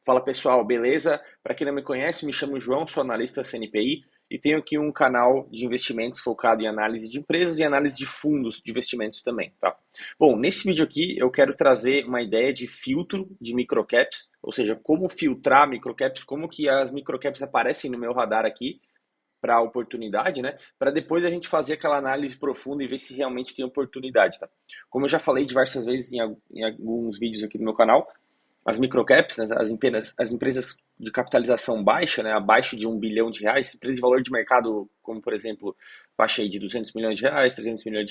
Fala pessoal, beleza? Para quem não me conhece, me chamo João, sou analista CNPI e tenho aqui um canal de investimentos focado em análise de empresas e análise de fundos de investimentos também, tá? Bom, nesse vídeo aqui eu quero trazer uma ideia de filtro de microcaps, ou seja, como filtrar microcaps, como que as microcaps aparecem no meu radar aqui para oportunidade, né? Para depois a gente fazer aquela análise profunda e ver se realmente tem oportunidade, tá? Como eu já falei diversas vezes em alguns vídeos aqui no meu canal, as microcaps, né, as empresas de capitalização baixa, né, abaixo de R$ 1 bilhão, empresas de valor de mercado, como por exemplo, faixa aí de R$ 200 milhões, R$ 300 milhões,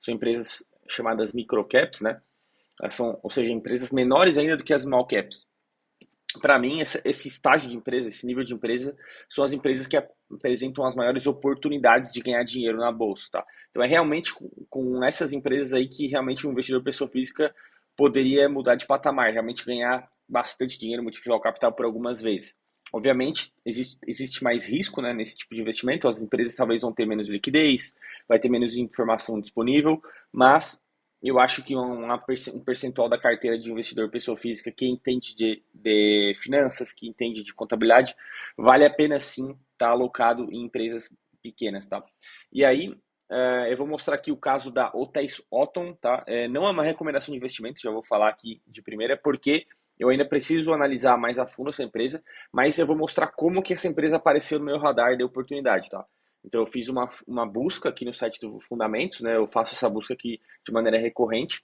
são empresas chamadas microcaps, né, ou seja, empresas menores ainda do que as small caps. Para mim, esse estágio de empresa, esse nível de empresa, são as empresas que apresentam as maiores oportunidades de ganhar dinheiro na bolsa, tá? Então é realmente com essas empresas aí que realmente um investidor pessoa física poderia mudar de patamar, realmente ganhar bastante dinheiro, multiplicar o capital por algumas vezes. Obviamente, existe mais risco, né, nesse tipo de investimento, as empresas talvez vão ter menos liquidez, vai ter menos informação disponível, mas eu acho que um percentual da carteira de investidor pessoa física que entende de finanças, que entende de contabilidade, vale a pena sim estar alocado em empresas pequenas, tá? E aí, eu vou mostrar aqui o caso da Hotéis Otton, tá? Não é uma recomendação de investimento, já vou falar aqui de primeira, porque eu ainda preciso analisar mais a fundo essa empresa, mas eu vou mostrar como que essa empresa apareceu no meu radar de oportunidade, tá? Então eu fiz uma busca aqui no site do Fundamentos, né? Eu faço essa busca aqui de maneira recorrente.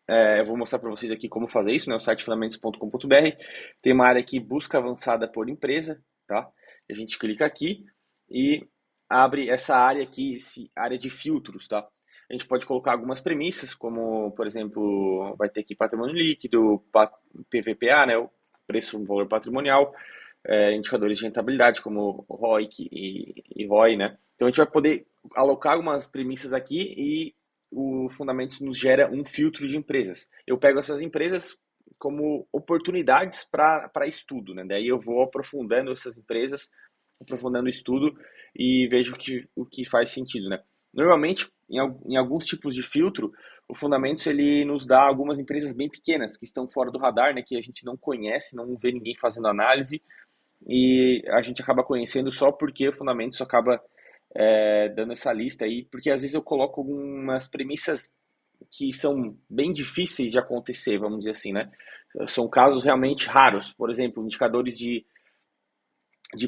Eu vou mostrar para vocês aqui como fazer isso, né? O site fundamentos.com.br. Tem uma área aqui, busca avançada por empresa, tá? A gente clica aqui e abre essa área aqui, área de filtros, tá? A gente pode colocar algumas premissas, como, por exemplo, vai ter aqui patrimônio líquido, PVPA, né? O preço, valor patrimonial, indicadores de rentabilidade, como ROIC e ROI, né? Então a gente vai poder alocar algumas premissas aqui e o Fundamentos nos gera um filtro de empresas. Eu pego essas empresas como oportunidades para estudo, né? Daí eu vou aprofundando essas empresas, aprofundando o estudo e vejo o que faz sentido, né? Normalmente, em alguns tipos de filtro, o Fundamentos ele nos dá algumas empresas bem pequenas que estão fora do radar, né? Que a gente não conhece, não vê ninguém fazendo análise e a gente acaba conhecendo só porque o Fundamentos acaba dando essa lista aí, porque às vezes eu coloco algumas premissas que são bem difíceis de acontecer, vamos dizer assim, né? São casos realmente raros, por exemplo, indicadores de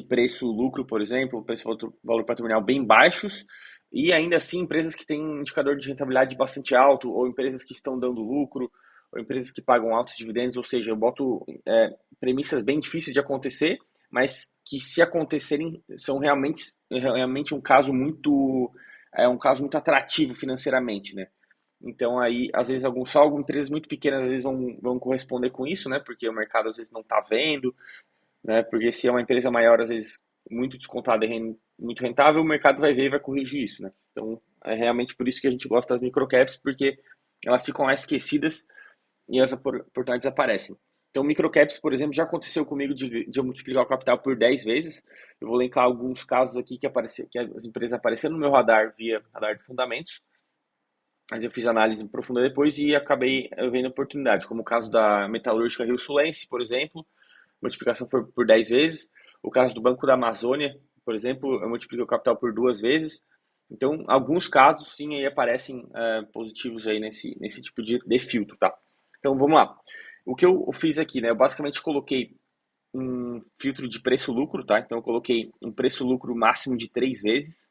preço-lucro, por exemplo, preço-valor patrimonial bem baixos, e ainda assim empresas que têm um indicador de rentabilidade bastante alto, ou empresas que estão dando lucro, ou empresas que pagam altos dividendos, ou seja, eu boto premissas bem difíceis de acontecer, mas que se acontecerem são realmente um caso muito atrativo financeiramente, né? Então aí, às vezes, só algumas empresas muito pequenas às vezes vão corresponder com isso, né? Porque o mercado às vezes não está vendo, né? Porque se é uma empresa maior, às vezes muito descontada e muito rentável, o mercado vai ver e vai corrigir isso, né? Então, é realmente por isso que a gente gosta das microcaps, porque elas ficam mais esquecidas e as oportunidades aparecem. Então, microcaps, por exemplo, já aconteceu comigo de eu multiplicar o capital por 10 vezes. Eu vou linkar alguns casos aqui que as empresas apareceram no meu radar via radar de fundamentos, mas eu fiz análise profunda depois e acabei vendo oportunidade, como o caso da Metalúrgica Rio Sulense, por exemplo, multiplicação foi por 10 vezes. O caso do Banco da Amazônia, por exemplo, eu multipliquei o capital por 2 vezes. Então, alguns casos, sim, aí aparecem positivos aí nesse tipo de filtro, tá? Então, vamos lá. O que eu fiz aqui, né? Eu basicamente coloquei um filtro de preço-lucro, tá? Então, eu coloquei um preço-lucro máximo de 3 vezes.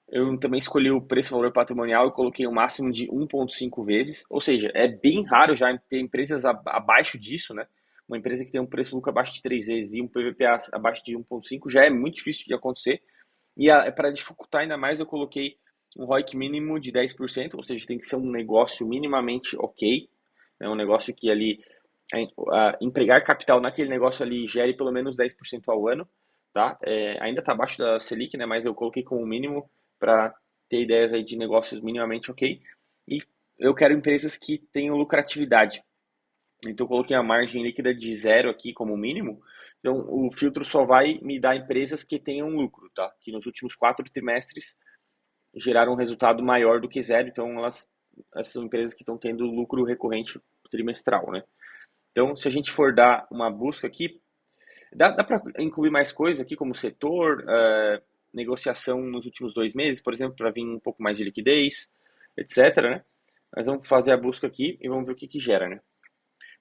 Eu também escolhi o preço-valor patrimonial e coloquei um máximo de 1,5 vezes. Ou seja, é bem raro já ter empresas abaixo disso, né? Uma empresa que tem um preço-lucro abaixo de 3 vezes e um PVPA abaixo de 1,5 já é muito difícil de acontecer. E para dificultar ainda mais, eu coloquei um ROIC mínimo de 10%, ou seja, tem que ser um negócio minimamente ok, né? Um negócio que ali, empregar capital naquele negócio ali gere pelo menos 10% ao ano, tá? Ainda está abaixo da Selic, né? Mas eu coloquei como mínimo para ter ideias aí de negócios minimamente ok. E eu quero empresas que tenham lucratividade. Então eu coloquei a margem líquida de zero aqui como mínimo. Então o filtro só vai me dar empresas que tenham lucro, tá? Que nos últimos 4 trimestres geraram um resultado maior do que zero. Então essas são empresas que estão tendo lucro recorrente trimestral, né? Então, se a gente for dar uma busca aqui, dá para incluir mais coisas aqui, como setor, negociação nos últimos 2 meses, por exemplo, para vir um pouco mais de liquidez, etc, né? Mas vamos fazer a busca aqui e vamos ver o que que gera, né?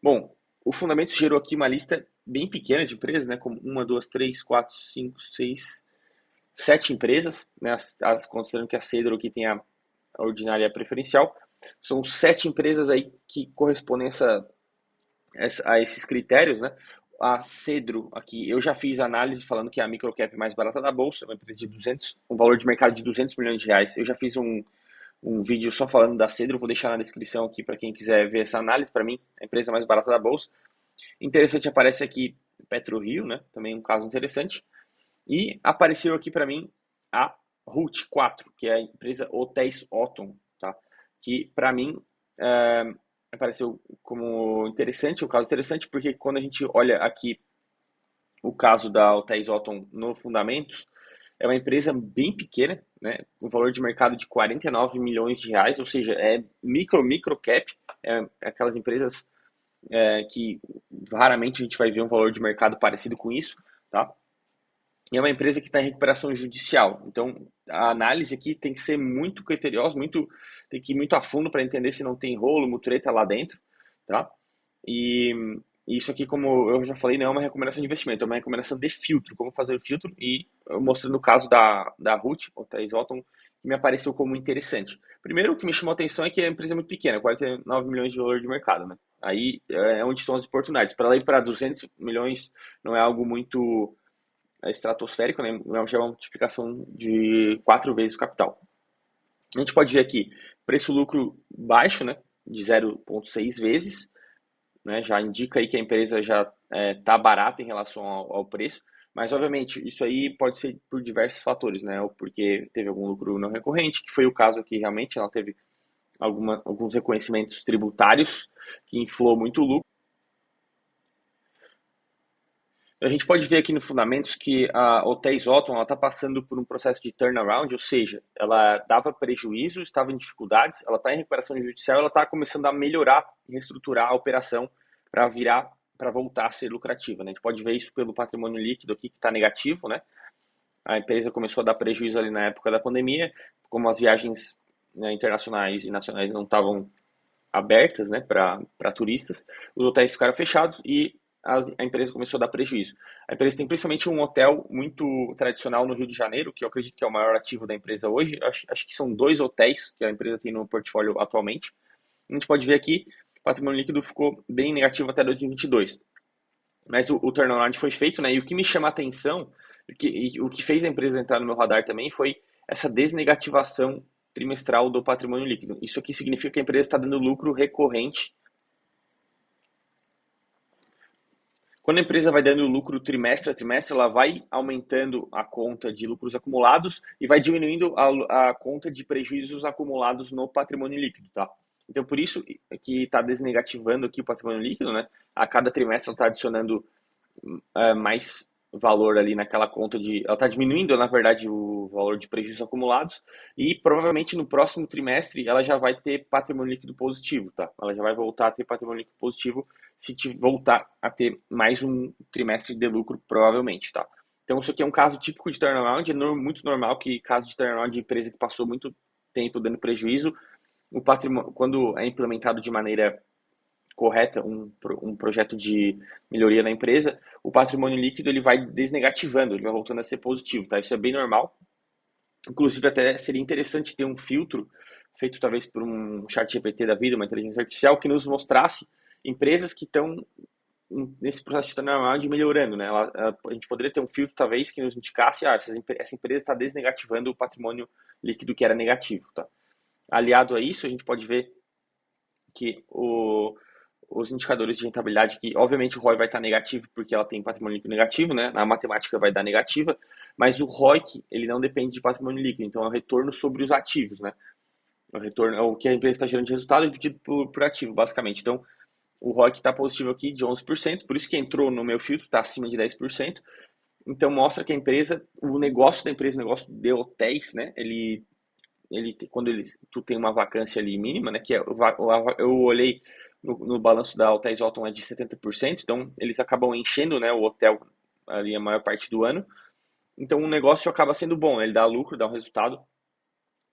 Bom, o Fundamentos gerou aqui uma lista bem pequena de empresas, né? Como uma, duas, três, quatro, cinco, seis, 7 empresas, né? Considerando que a Cedro aqui tem a ordinária e a preferencial. São 7 empresas aí que correspondem a esses critérios, né? A Cedro aqui, eu já fiz análise falando que é a microcap mais barata da bolsa, uma empresa de 200, um valor de mercado de 200 milhões de reais. Eu já fiz um vídeo só falando da Cedro, vou deixar na descrição aqui para quem quiser ver essa análise. Para mim, a empresa mais barata da bolsa. Interessante, aparece aqui PetroRio, né? Também um caso interessante. E apareceu aqui para mim a RUT 4, que é a empresa Hotéis Otton, tá? Que para mim apareceu como interessante, um caso interessante, porque quando a gente olha aqui o caso da Hotéis Otton no Fundamentos, é uma empresa bem pequena, né? Um valor de mercado de 49 milhões de reais, ou seja, é micro cap, é aquelas empresas que raramente a gente vai ver um valor de mercado parecido com isso, tá? E é uma empresa que está em recuperação judicial. Então, a análise aqui tem que ser muito criteriosa, tem que ir muito a fundo para entender se não tem rolo, mutreta lá dentro, tá? E isso aqui, como eu já falei, não é uma recomendação de investimento, é uma recomendação de filtro, como fazer o filtro, e mostrando o caso da Ruth, ou Thais Otton, que me apareceu como interessante. Primeiro, o que me chamou a atenção é que a empresa é muito pequena, 49 milhões de valor de mercado, né? Aí é onde estão as oportunidades. Para ela ir para 200 milhões não é algo muito estratosférico, né? Já é uma multiplicação de 4 vezes o capital. A gente pode ver aqui preço-lucro baixo, né? De 0,6 vezes, né? Já indica aí que a empresa já está barata em relação ao preço, mas obviamente isso aí pode ser por diversos fatores, né? Ou porque teve algum lucro não recorrente, que foi o caso aqui realmente, ela teve alguns reconhecimentos tributários que inflou muito o lucro. A gente pode ver aqui no Fundamentos que a Hotéis Otton está passando por um processo de turnaround, ou seja, ela dava prejuízo, estava em dificuldades, ela está em recuperação judicial, ela está começando a melhorar, reestruturar a operação para voltar a ser lucrativa, né? A gente pode ver isso pelo patrimônio líquido aqui que está negativo, né? A empresa começou a dar prejuízo ali na época da pandemia, como as viagens, né, internacionais e nacionais não estavam abertas, né, para turistas, os hotéis ficaram fechados e a empresa começou a dar prejuízo. A empresa tem principalmente um hotel muito tradicional no Rio de Janeiro, que eu acredito que é o maior ativo da empresa hoje. Acho que são 2 hotéis que a empresa tem no portfólio atualmente. A gente pode ver aqui, o patrimônio líquido ficou bem negativo até 2022. Mas o turnaround foi feito, né? E o que me chama a atenção, o que fez a empresa entrar no meu radar também foi essa desnegativação trimestral do patrimônio líquido. Isso aqui significa que a empresa está dando lucro recorrente. Quando a empresa vai dando lucro trimestre a trimestre, ela vai aumentando a conta de lucros acumulados e vai diminuindo a conta de prejuízos acumulados no patrimônio líquido, tá? Então, por isso que está desnegativando aqui o patrimônio líquido, né? A cada trimestre ela está adicionando mais valor ali naquela conta de. Ela está diminuindo, na verdade, o valor de prejuízos acumulados e provavelmente no próximo trimestre ela já vai ter patrimônio líquido positivo, tá? Ela já vai voltar a ter patrimônio líquido positivo se voltar a ter mais um trimestre de lucro, provavelmente, tá? Então, isso aqui é um caso típico de turnaround, é muito normal que caso de turnaround de empresa que passou muito tempo dando prejuízo, o patrimônio, quando é implementado de maneira correta um projeto de melhoria na empresa, o patrimônio líquido ele vai desnegativando, ele vai voltando a ser positivo, tá? Isso é bem normal. Inclusive, até seria interessante ter um filtro feito talvez por um chat GPT da vida, uma inteligência artificial, que nos mostrasse empresas que estão nesse processo de turnaround melhorando, né? A gente poderia ter um filtro talvez que nos indicasse, essa empresa está desnegativando o patrimônio líquido que era negativo, tá? Aliado a isso, a gente pode ver que os indicadores de rentabilidade, que obviamente o ROI vai estar negativo porque ela tem patrimônio líquido negativo, né? Na matemática vai dar negativa, mas o ROIC, ele não depende de patrimônio líquido, então é o retorno sobre os ativos, né? O retorno é o que a empresa está gerando de resultado dividido por ativo, basicamente. Então, o ROIC está positivo aqui de 11%, por isso que entrou no meu filtro, está acima de 10%. Então, mostra que a empresa, o negócio da empresa, o negócio de hotéis, né? Quando tu tem uma vacância ali mínima, né? Eu olhei no balanço da Hotéis Hilton é de 70%, então eles acabam enchendo, né, o hotel ali a maior parte do ano. Então o negócio acaba sendo bom, né? Ele dá lucro, dá um resultado,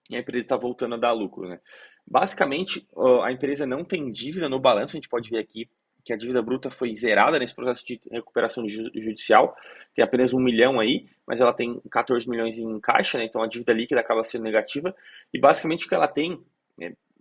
e a empresa está voltando a dar lucro, né? Basicamente, a empresa não tem dívida no balanço, a gente pode ver aqui que a dívida bruta foi zerada nesse processo de recuperação judicial, tem apenas 1 milhão aí, mas ela tem 14 milhões em caixa, né? Então a dívida líquida acaba sendo negativa, e basicamente o que ela tem,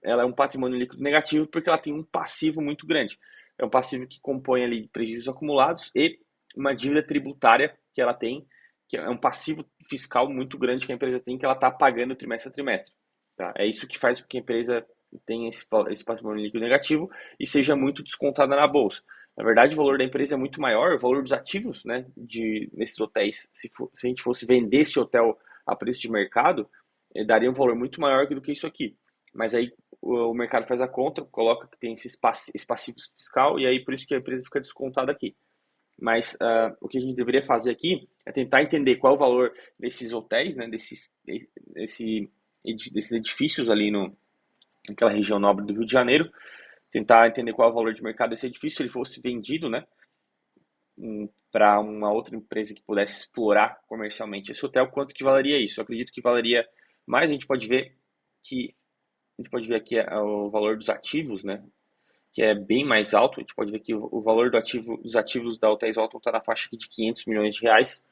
ela é um patrimônio líquido negativo porque ela tem um passivo muito grande. É um passivo que compõe ali prejuízos acumulados e uma dívida tributária que ela tem, que é um passivo fiscal muito grande que a empresa tem, que ela está pagando trimestre a trimestre. Tá? É isso que faz com que a empresa tenha esse patrimônio líquido negativo e seja muito descontada na bolsa. Na verdade, o valor da empresa é muito maior, o valor dos ativos, né, nesses hotéis, se a gente fosse vender esse hotel a preço de mercado, daria um valor muito maior do que isso aqui. Mas aí o mercado faz a conta, coloca que tem esse passivo fiscal e aí por isso que a empresa fica descontada aqui. Mas o que a gente deveria fazer aqui é tentar entender qual é o valor desses hotéis, né, desses edifícios ali naquela região nobre do Rio de Janeiro, tentar entender qual é o valor de mercado desse edifício, se ele fosse vendido, né, para uma outra empresa que pudesse explorar comercialmente esse hotel, quanto que valeria isso? Eu acredito que valeria mais, a gente pode ver aqui o valor dos ativos, né, que é bem mais alto. A gente pode ver que o valor dos ativos da Hotéis Hilton está na faixa aqui de 500 milhões de reais.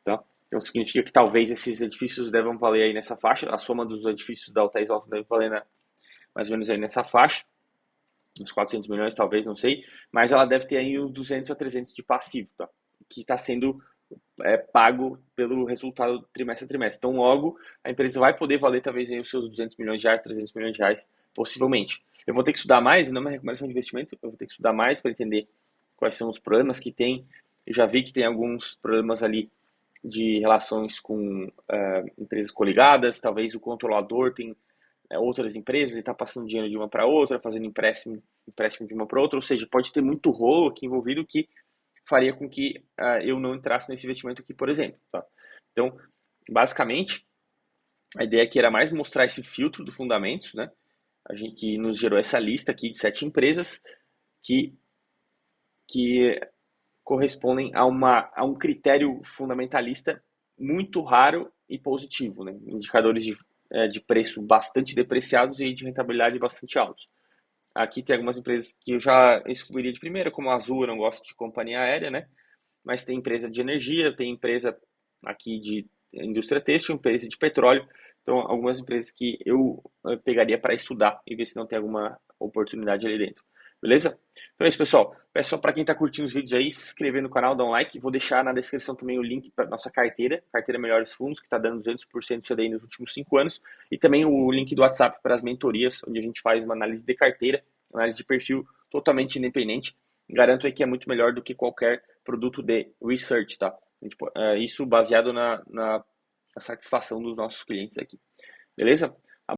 Tá? Então significa que talvez esses edifícios devam valer aí nessa faixa, a soma dos edifícios da Hotéis Hilton deve valer mais ou menos aí nessa faixa, uns 400 milhões talvez, não sei, mas ela deve ter aí uns 200 a 300 de passivo, tá? Que está sendo pago pelo resultado trimestre a trimestre. Então logo a empresa vai poder valer talvez aí os seus 200 milhões de reais, 300 milhões de reais, possivelmente. Eu vou ter que estudar mais, e não é uma recomendação de investimento, eu vou ter que estudar mais para entender quais são os problemas que tem. Eu já vi que tem alguns problemas ali de relações com empresas coligadas, talvez o controlador tem outras empresas e está passando dinheiro de uma para outra, fazendo empréstimo de uma para outra, ou seja, pode ter muito rolo aqui envolvido que faria com que eu não entrasse nesse investimento aqui, por exemplo. Tá? Então, basicamente, a ideia aqui era mais mostrar esse filtro do fundamentos, né? A gente que nos gerou essa lista aqui de 7 empresas que correspondem a um critério fundamentalista muito raro e positivo, né? Indicadores de preço bastante depreciados e de rentabilidade bastante altos. Aqui tem algumas empresas que eu já excluiria de primeira, como a Azul, eu não gosto de companhia aérea, né? Mas tem empresa de energia, tem empresa aqui de indústria têxtil, empresa de petróleo. Então, algumas empresas que eu pegaria para estudar e ver se não tem alguma oportunidade ali dentro. Beleza? Então é isso, pessoal. Peço só para quem está curtindo os vídeos aí, se inscrever no canal, dar um like. Vou deixar na descrição também o link para nossa carteira Melhores Fundos, que está dando 200% de CDI nos últimos 5 anos. E também o link do WhatsApp para as mentorias, onde a gente faz uma análise de carteira, análise de perfil totalmente independente. Garanto aí que é muito melhor do que qualquer produto de research, tá? Isso baseado na satisfação dos nossos clientes aqui. Beleza?